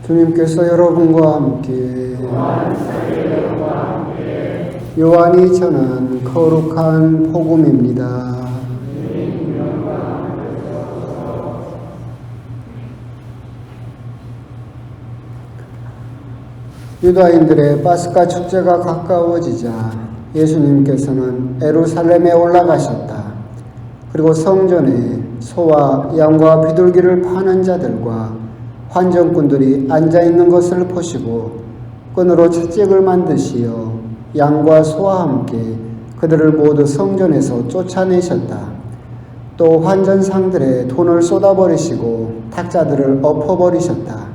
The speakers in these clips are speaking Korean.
주님께서 여러분과 함께 요한이 전한 거룩한 복음입니다. 유다인들의 파스카 축제가 가까워지자 예수님께서는 예루살렘에 올라가셨다. 그리고 성전에 소와 양과 비둘기를 파는 자들과 환전꾼들이 앉아있는 것을 보시고 끈으로 채찍을 만드시어 양과 소와 함께 그들을 모두 성전에서 쫓아내셨다. 또 환전상들의 돈을 쏟아버리시고 탁자들을 엎어버리셨다.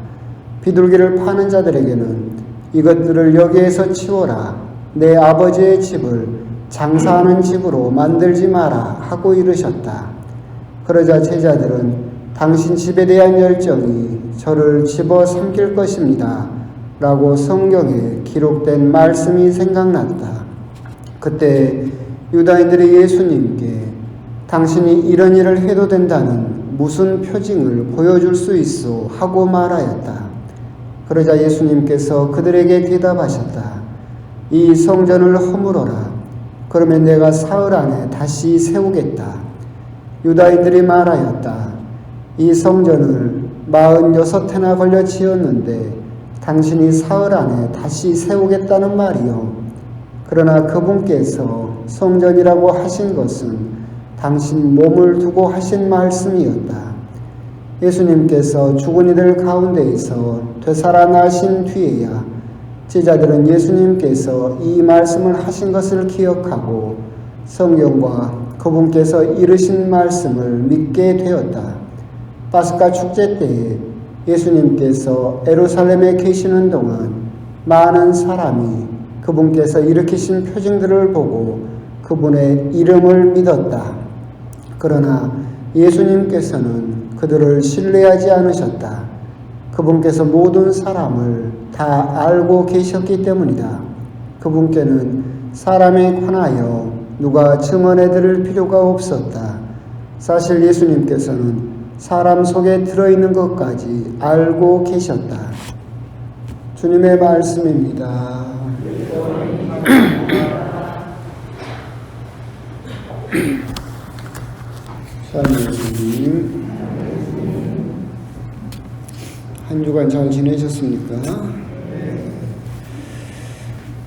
비둘기를 파는 자들에게는 이것들을 여기에서 치워라. 내 아버지의 집을 장사하는 집으로 만들지 마라 하고 이르셨다. 그러자 제자들은 당신 집에 대한 열정이 저를 집어삼킬 것입니다 라고 성경에 기록된 말씀이 생각났다. 그때 유다인들이 예수님께 당신이 이런 일을 해도 된다는 무슨 표징을 보여줄 수 있어 하고 말하였다. 그러자 예수님께서 그들에게 대답하셨다. 이 성전을 허물어라. 그러면 내가 사흘 안에 다시 세우겠다. 유다인들이 말하였다. 이 성전을 46해나 걸려 지었는데 당신이 사흘 안에 다시 세우겠다는 말이요. 그러나 그분께서 성전이라고 하신 것은 당신 몸을 두고 하신 말씀이었다. 예수님께서 죽은 이들 가운데에서 되살아나신 뒤에야 제자들은 예수님께서 이 말씀을 하신 것을 기억하고 성경과 그분께서 이르신 말씀을 믿게 되었다. 파스카 축제 때에 예수님께서 예루살렘에 계시는 동안 많은 사람이 그분께서 일으키신 표징들을 보고 그분의 이름을 믿었다. 그러나 예수님께서는 그들을 신뢰하지 않으셨다. 그분께서 모든 사람을 다 알고 계셨기 때문이다. 그분께는 사람에 관하여 누가 증언해 드릴 필요가 없었다. 사실 예수님께서는 사람 속에 들어있는 것까지 알고 계셨다. 주님의 말씀입니다. 예수님, 한 주간 잘 지내셨습니까?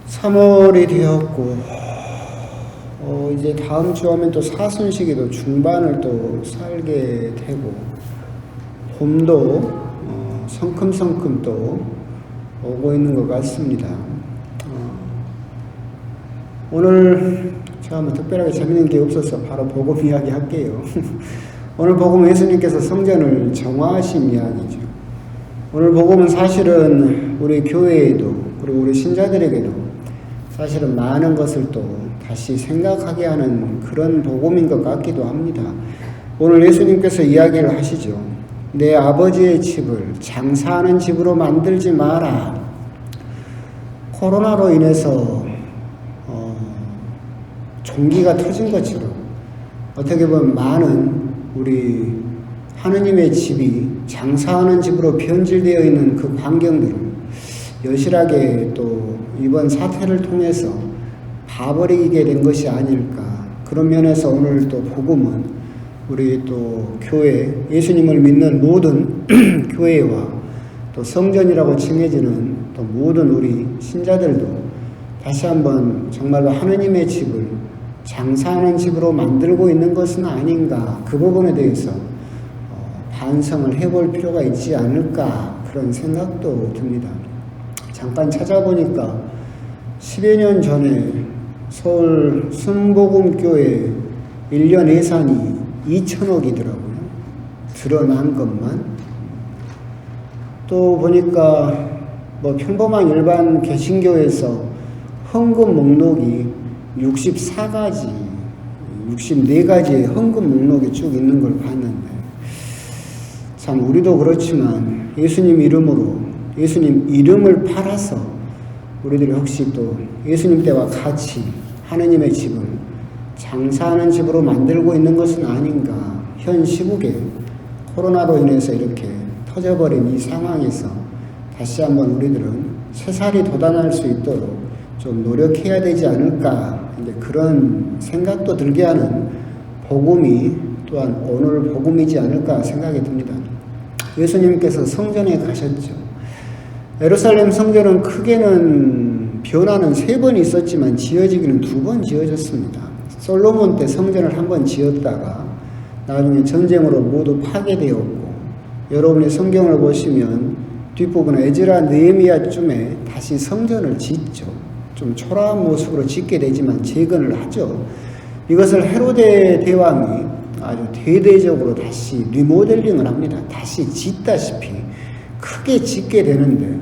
3월이 되었고 이제 다음 주 하면 또 사순시기도 중반을 또 살게 되고 봄도 성큼성큼 또 오고 있는 것 같습니다. 오늘 제가 뭐 특별하게 재밌는 게 없어서 바로 복음 이야기 할게요. 오늘 복음은 예수님께서 성전을 정화하신 이야기죠. 오늘 복음은 사실은 우리 교회에도 그리고 우리 신자들에게도 사실은 많은 것을 또 다시 생각하게 하는 그런 복음인 것 같기도 합니다. 오늘 예수님께서 이야기를 하시죠. 내 아버지의 집을 장사하는 집으로 만들지 마라. 코로나로 인해서 종기가 터진 것처럼 어떻게 보면 많은 우리 하느님의 집이 장사하는 집으로 변질되어 있는 그 광경들을 여실하게 또 이번 사태를 통해서 봐버리게 된 것이 아닐까. 그런 면에서 오늘 또 복음은 우리 또 교회, 예수님을 믿는 모든 교회와 또 성전이라고 칭해지는 또 모든 우리 신자들도 다시 한번 정말로 하느님의 집을 장사하는 집으로 만들고 있는 것은 아닌가. 그 부분에 대해서 반성을 해볼 필요가 있지 않을까. 그런 생각도 듭니다. 잠깐 찾아보니까 10여 년 전에 서울 순복음교회 1년 예산이 2천억이더라고요. 드러난 것만. 또 보니까 뭐 평범한 일반 개신교에서 헌금 목록이 64가지, 64가지의 헌금 목록이 쭉 있는 걸 봤는데 참 우리도 그렇지만 예수님 이름으로 예수님 이름을 팔아서 우리들이 혹시 또 예수님 때와 같이 하느님의 집을 장사하는 집으로 만들고 있는 것은 아닌가. 현 시국에 코로나로 인해서 이렇게 터져버린 이 상황에서 다시 한번 우리들은 쇠살이 돋아날 수 있도록 좀 노력해야 되지 않을까, 이제 그런 생각도 들게 하는 복음이 또한 오늘 복음이지 않을까 생각이 듭니다. 예수님께서 성전에 가셨죠. 예루살렘 성전은 크게는 변화는 3번 있었지만 지어지기는 2번 지어졌습니다. 솔로몬 때 성전을 한 번 지었다가 나중에 전쟁으로 모두 파괴되었고, 여러분이 성경을 보시면 뒷부분에 에즈라 느헤미야쯤에 다시 성전을 짓죠. 좀 초라한 모습으로 짓게 되지만 재건을 하죠. 이것을 헤로데 대왕이 아주 대대적으로 다시 리모델링을 합니다. 다시 짓다시피 크게 짓게 되는데,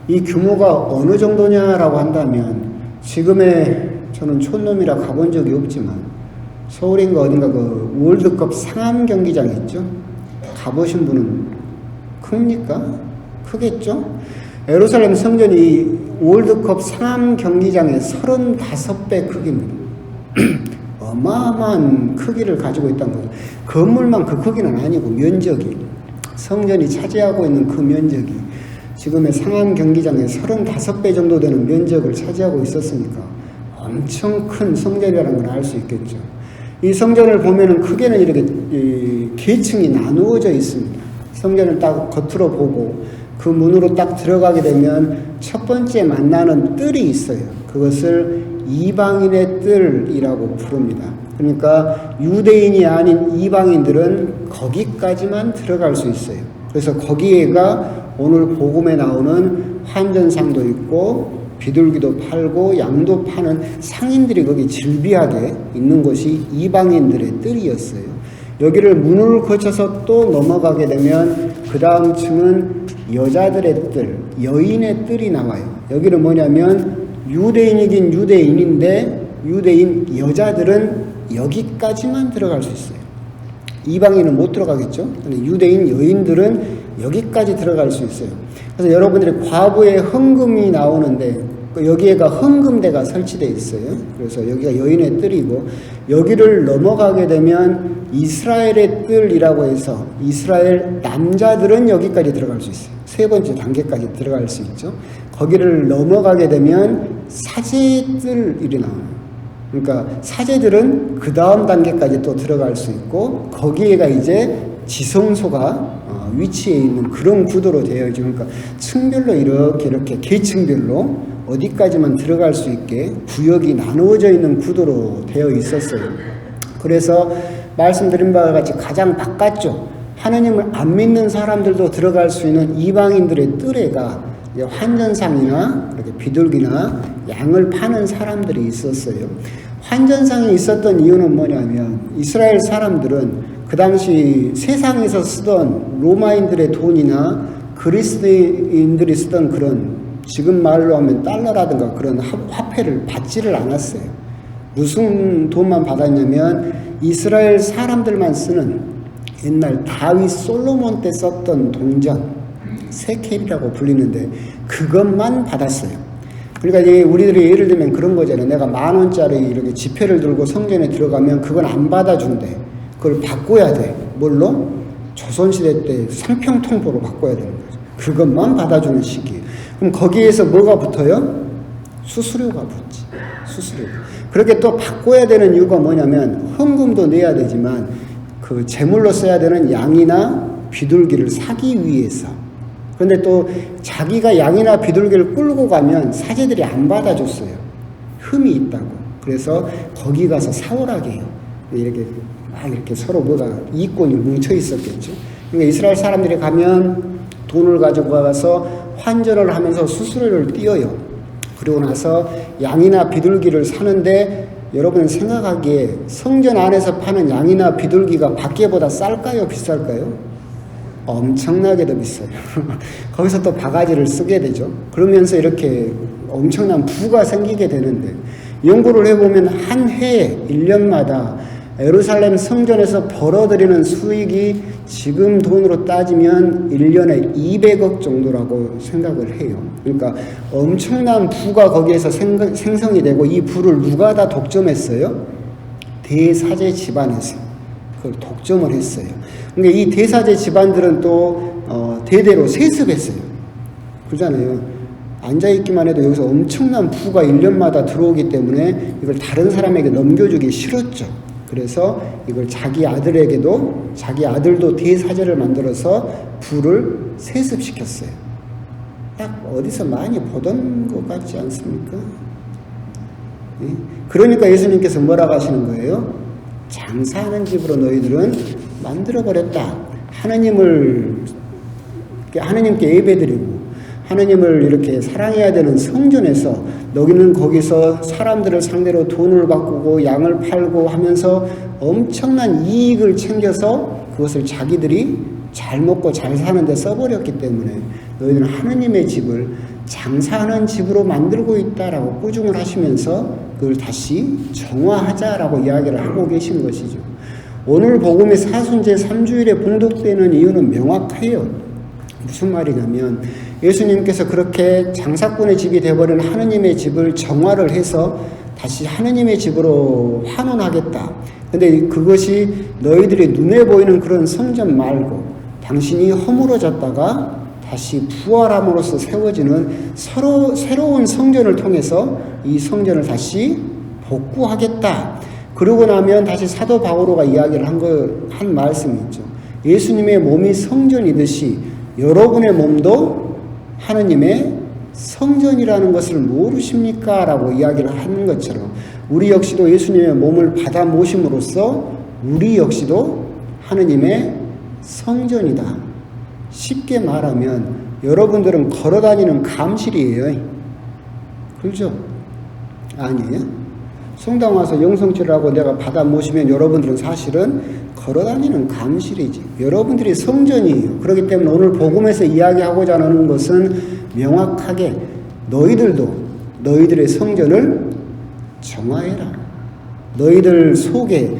이 규모가 어느 정도냐라고 한다면, 지금의 저는 촌놈이라 가본 적이 없지만 서울인가 어딘가 그 월드컵 상암 경기장 있죠? 가보신 분은 큽니까? 크겠죠? 예루살렘 성전이 월드컵 상암 경기장의 35배 크기입니다. 어마어마한 크기를 가지고 있다는 거죠. 건물만 그 크기는 아니고 면적이, 성전이 차지하고 있는 그 면적이 지금의 상암 경기장의 35배 정도 되는 면적을 차지하고 있었으니까 엄청 큰 성전이라는 걸 알 수 있겠죠. 이 성전을 보면은 크게는 이렇게 계층이 나누어져 있습니다. 성전을 딱 겉으로 보고 그 문으로 딱 들어가게 되면 첫 번째 만나는 뜰이 있어요. 그것을 이방인의 뜰이라고 부릅니다. 그러니까 유대인이 아닌 이방인들은 거기까지만 들어갈 수 있어요. 그래서 거기에가 오늘 복음에 나오는 환전상도 있고 비둘기도 팔고 양도 파는 상인들이 거기 즐비하게 있는 곳이 이방인들의 뜰이었어요. 여기를 문을 거쳐서 또 넘어가게 되면 그 다음 층은 여자들의 뜰, 여인의 뜰이 나와요. 여기는 뭐냐면 유대인이긴 유대인인데 유대인 여자들은 여기까지만 들어갈 수 있어요. 이방인은 못 들어가겠죠. 유대인 여인들은 여기까지 들어갈 수 있어요. 그래서 여러분들이 과부의 헌금이 나오는데 여기에가 헌금대가 설치되어 있어요. 그래서 여기가 여인의 뜰이고, 여기를 넘어가게 되면 이스라엘의 뜰이라고 해서 이스라엘 남자들은 여기까지 들어갈 수 있어요. 3번째 단계까지 들어갈 수 있죠. 거기를 넘어가게 되면 사제의 뜰이 나와요. 그러니까 사제들은 그 다음 단계까지 또 들어갈 수 있고, 거기에가 이제 지성소가 위치해 있는 그런 구도로 되어 있죠. 그러니까 층별로 이렇게 계층별로 어디까지만 들어갈 수 있게 구역이 나누어져 있는 구도로 되어 있었어요. 그래서 말씀드린 바와 같이 가장 바깥쪽, 하느님을 안 믿는 사람들도 들어갈 수 있는 이방인들의 뜰에가 환전상이나 이렇게 비둘기나 양을 파는 사람들이 있었어요. 환전상이 있었던 이유는 뭐냐면, 이스라엘 사람들은 그 당시 세상에서 쓰던 로마인들의 돈이나 그리스인들이 쓰던 그런, 지금 말로 하면 달러라든가 그런 화폐를 받지를 않았어요. 무슨 돈만 받았냐면 이스라엘 사람들만 쓰는 옛날 다윗 솔로몬 때 썼던 동전, 세켈이라고 불리는데 그것만 받았어요. 그러니까 이제 우리들이 예를 들면 그런 거잖아요. 내가 10,000원짜리 이렇게 지폐를 들고 성전에 들어가면 그건 안 받아준대. 그걸 바꿔야 돼. 뭘로? 조선시대 때 상평통보로 바꿔야 되는 거죠. 그것만 받아주는 시기예요. 그럼 거기에서 뭐가 붙어요? 수수료가 붙지. 수수료가. 그렇게 또 바꿔야 되는 이유가 뭐냐면, 헌금도 내야 되지만 그 제물로 써야 되는 양이나 비둘기를 사기 위해서. 그런데 또 자기가 양이나 비둘기를 끌고 가면 사제들이 안 받아줬어요. 흠이 있다고. 그래서 거기 가서 사오라게 해요. 이렇게 막 이렇게 서로 뭐가 이권이 뭉쳐 있었겠죠. 그러니까 이스라엘 사람들이 가면 돈을 가지고 가서 환전을 하면서 수수료를 띄어요. 그리고 나서 양이나 비둘기를 사는데, 여러분 생각하기에 성전 안에서 파는 양이나 비둘기가 밖에보다 쌀까요? 비쌀까요? 엄청나게도 비싸요. 거기서 또 바가지를 쓰게 되죠. 그러면서 이렇게 엄청난 부가 생기게 되는데, 연구를 해보면 한 해에 1년마다 예루살렘 성전에서 벌어들이는 수익이 지금 돈으로 따지면 1년에 200억 정도라고 생각을 해요. 그러니까 엄청난 부가 거기에서 생성이 되고, 이 부를 누가 다 독점했어요? 대사제 집안에서 그걸 독점을 했어요. 그러니까 이 대사제 집안들은 또 대대로 세습했어요. 그러잖아요. 앉아있기만 해도 여기서 엄청난 부가 1년마다 들어오기 때문에 이걸 다른 사람에게 넘겨주기 싫었죠. 그래서 이걸 자기 아들에게도, 자기 아들도 대사제를 만들어서 부를 세습시켰어요. 딱 어디서 많이 보던 것 같지 않습니까? 그러니까 예수님께서 뭐라고 하시는 거예요? 장사하는 집으로 너희들은 만들어버렸다. 하느님께 예배드리고 하느님을 이렇게 사랑해야 되는 성전에서 너희는 거기서 사람들을 상대로 돈을 바꾸고 양을 팔고 하면서 엄청난 이익을 챙겨서 그것을 자기들이 잘 먹고 잘 사는데 써버렸기 때문에 너희들은 하느님의 집을 장사하는 집으로 만들고 있다라고 꾸중을 하시면서 그걸 다시 정화하자라고 이야기를 하고 계신 것이죠. 오늘 복음이 사순제 3주일에 봉독되는 이유는 명확해요. 무슨 말이냐면 예수님께서 그렇게 장사꾼의 집이 되어버린 하느님의 집을 정화를 해서 다시 하느님의 집으로 환원하겠다. 근데 그것이 너희들의 눈에 보이는 그런 성전 말고 당신이 허물어졌다가 다시 부활함으로써 세워지는 새로운 성전을 통해서 이 성전을 다시 복구하겠다. 그러고 나면 다시 사도 바오로가 이야기를 한 말씀이 있죠. 예수님의 몸이 성전이듯이 여러분의 몸도 하느님의 성전이라는 것을 모르십니까? 라고 이야기를 하는 것처럼 우리 역시도 예수님의 몸을 받아 모심으로써 우리 역시도 하느님의 성전이다. 쉽게 말하면 여러분들은 걸어다니는 감실이에요. 그렇죠? 아니에요? 성당 와서 영성질을 하고 내가 받아 모시면 여러분들은 사실은 걸어다니는 감실이지. 여러분들이 성전이에요. 그렇기 때문에 오늘 복음에서 이야기하고자 하는 것은 명확하게 너희들도 너희들의 성전을 정화해라. 너희들 속에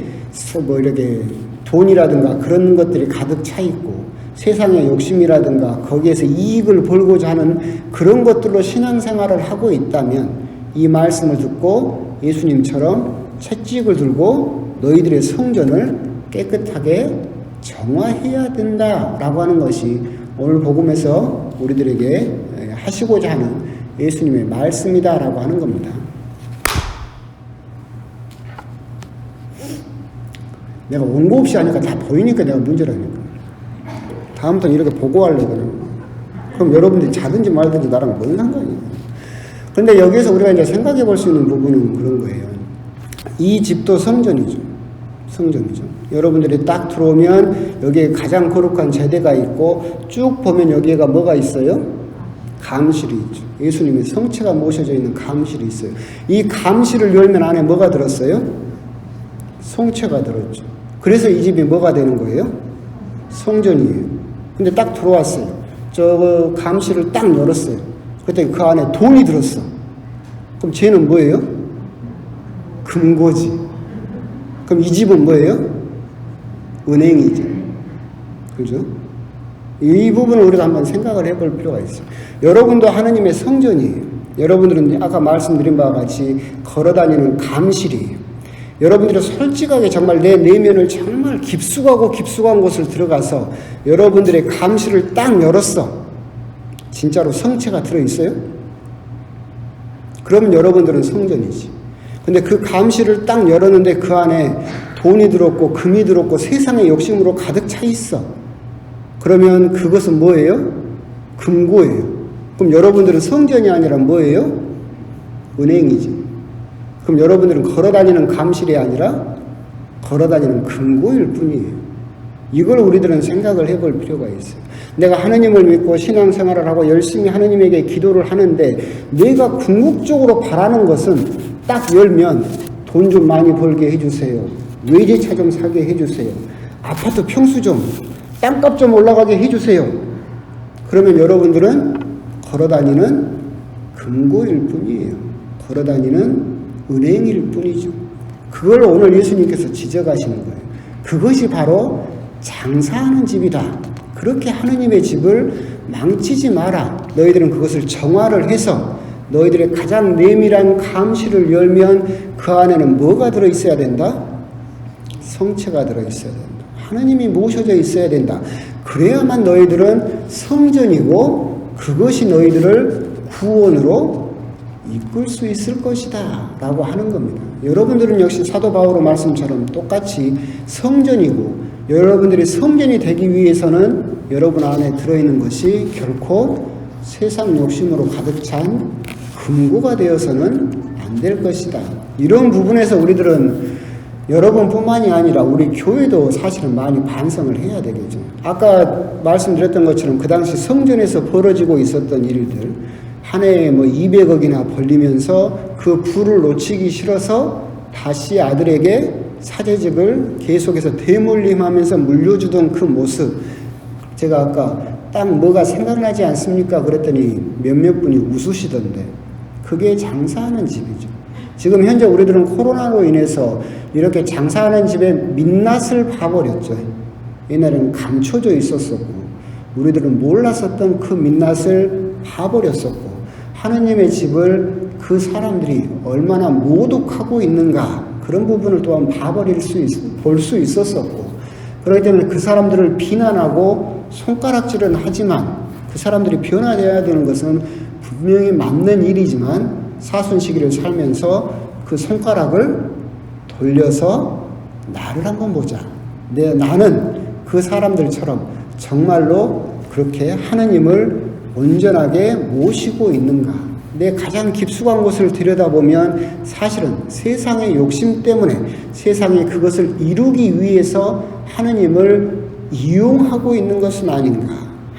뭐 이렇게 돈이라든가 그런 것들이 가득 차 있고 세상의 욕심이라든가 거기에서 이익을 벌고자 하는 그런 것들로 신앙생활을 하고 있다면 이 말씀을 듣고 예수님처럼 채찍을 들고 너희들의 성전을 깨끗하게 정화해야 된다라고 하는 것이 오늘 복음에서 우리들에게 하시고자 하는 예수님의 말씀이다라고 하는 겁니다. 내가 원고 없이 하니까 다 보이니까 내가 문제라니까. 다음부터는 이렇게 보고하려고. 그럼 여러분들이 자든지 말든지 나랑 뭔 상관이에요. 그런데 여기에서 우리가 이제 생각해 볼 수 있는 부분은 그런 거예요. 이 집도 성전이죠. 성전이죠. 여러분들이 딱 들어오면 여기에 가장 거룩한 제대가 있고 쭉 보면 여기에가 뭐가 있어요? 감실이 있죠. 예수님의 성체가 모셔져 있는 감실이 있어요. 이 감실을 열면 안에 뭐가 들었어요? 성체가 들었죠. 그래서 이 집이 뭐가 되는 거예요? 성전이에요. 근데 딱 들어왔어요. 저 감실을 딱 열었어요. 그랬더니 그 안에 돈이 들었어. 그럼 쟤는 뭐예요? 금고지. 그럼 이 집은 뭐예요? 은행이죠. 그죠? 이 부분을 우리가 한번 생각을 해볼 필요가 있어요. 여러분도 하느님의 성전이에요. 여러분들은 아까 말씀드린 바와 같이 걸어다니는 감실이에요. 여러분들이 솔직하게 정말 내 내면을 정말 깊숙한 곳을 들어가서 여러분들의 감실을 딱 열었어. 진짜로 성체가 들어있어요? 그러면 여러분들은 성전이지. 근데 그 감실을 딱 열었는데 그 안에 돈이 들었고 금이 들었고 세상의 욕심으로 가득 차 있어. 그러면 그것은 뭐예요? 금고예요. 그럼 여러분들은 성전이 아니라 뭐예요? 은행이지. 그럼 여러분들은 걸어다니는 감실이 아니라 걸어다니는 금고일 뿐이에요. 이걸 우리들은 생각을 해볼 필요가 있어요. 내가 하느님을 믿고 신앙생활을 하고 열심히 하느님에게 기도를 하는데 내가 궁극적으로 바라는 것은 딱 열면 돈 좀 많이 벌게 해주세요. 외제차 좀 사게 해주세요. 아파트 평수 좀, 땅값 좀 올라가게 해주세요. 그러면 여러분들은 걸어다니는 금고일 뿐이에요. 걸어다니는 은행일 뿐이죠. 그걸 오늘 예수님께서 지적하시는 거예요. 그것이 바로 장사하는 집이다. 그렇게 하느님의 집을 망치지 마라. 너희들은 그것을 정화를 해서 너희들의 가장 내밀한 감실을 열면 그 안에는 뭐가 들어있어야 된다? 성체가 들어있어야 된다. 하느님이 모셔져 있어야 된다. 그래야만 너희들은 성전이고 그것이 너희들을 구원으로 이끌 수 있을 것이다 라고 하는 겁니다. 여러분들은 역시 사도 바울의 말씀처럼 똑같이 성전이고, 여러분들이 성전이 되기 위해서는 여러분 안에 들어있는 것이 결코 세상 욕심으로 가득 찬 금고가 되어서는 안 될 것이다. 이런 부분에서 우리들은 여러분뿐만이 아니라 우리 교회도 사실은 많이 반성을 해야 되겠죠. 아까 말씀드렸던 것처럼 그 당시 성전에서 벌어지고 있었던 일들, 한 해에 200억이나 벌리면서 그 부를 놓치기 싫어서 다시 아들에게 사제직을 계속해서 대물림하면서 물려주던 그 모습, 제가 아까 딱 뭐가 생각나지 않습니까? 그랬더니 몇몇 분이 웃으시던데, 그게 장사하는 집이죠. 지금 현재 우리들은 코로나로 인해서 이렇게 장사하는 집에 민낯을 봐버렸죠. 옛날에는 감춰져 있었었고, 우리들은 몰랐었던 그 민낯을 봐버렸었고, 하느님의 집을 그 사람들이 얼마나 모독하고 있는가, 그런 부분을 또한 볼 수 있었었고, 그렇기 때문에 그 사람들을 비난하고 손가락질은 하지만 그 사람들이 변화되어야 되는 것은 분명히 맞는 일이지만, 사순 시기를 살면서 그 손가락을 돌려서 나를 한번 보자. 나는 그 사람들처럼 정말로 그렇게 하느님을 온전하게 모시고 있는가. 내 가장 깊숙한 곳을 들여다보면 사실은 세상의 욕심 때문에 세상에 그것을 이루기 위해서 하느님을 이용하고 있는 것은 아닌가.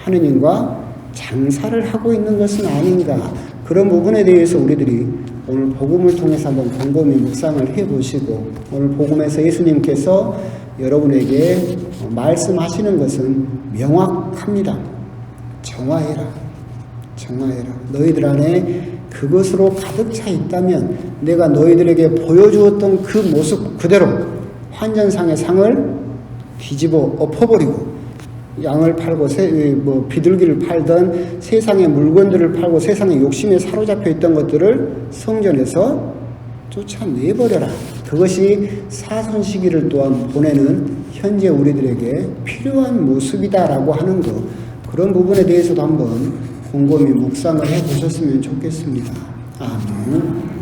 하느님과 장사를 하고 있는 것은 아닌가. 그런 부분에 대해서 우리들이 오늘 복음을 통해서 한번 곰곰이 묵상을 해보시고, 오늘 복음에서 예수님께서 여러분에게 말씀하시는 것은 명확합니다. 정화해라. 정화해라. 너희들 안에 그것으로 가득 차 있다면 내가 너희들에게 보여주었던 그 모습 그대로 환전상의 상을 뒤집어 엎어버리고, 양을 팔고 비둘기를 팔던 세상의 물건들을 팔고 세상의 욕심에 사로잡혀 있던 것들을 성전에서 쫓아내버려라. 그것이 사선 시기를 또한 보내는 현재 우리들에게 필요한 모습이다라고 하는 것, 그런 부분에 대해서도 한번 곰곰이 묵상을 해보셨으면 좋겠습니다. 아멘.